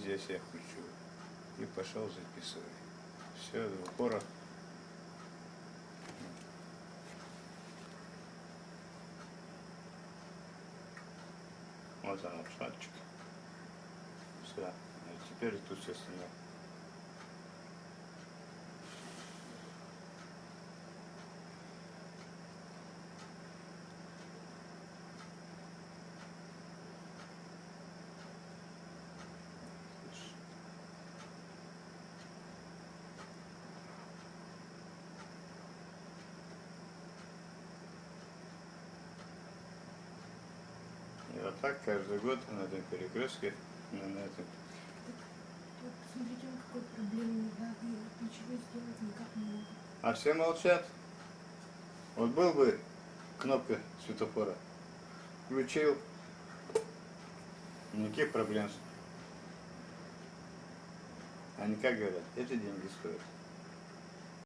здесь я включу. И пошел записывать. Все, в упорах. Вот она, шатчик. Все. А теперь тут все снимаю. И вот так каждый год на этом перекрестке, на этом. Вот смотрите, он какой проблемный, да, и вот ничего сделать никак не могут. А все молчат. Вот был бы кнопка светофора, включил, никаких проблем. Они как говорят, эти деньги стоят.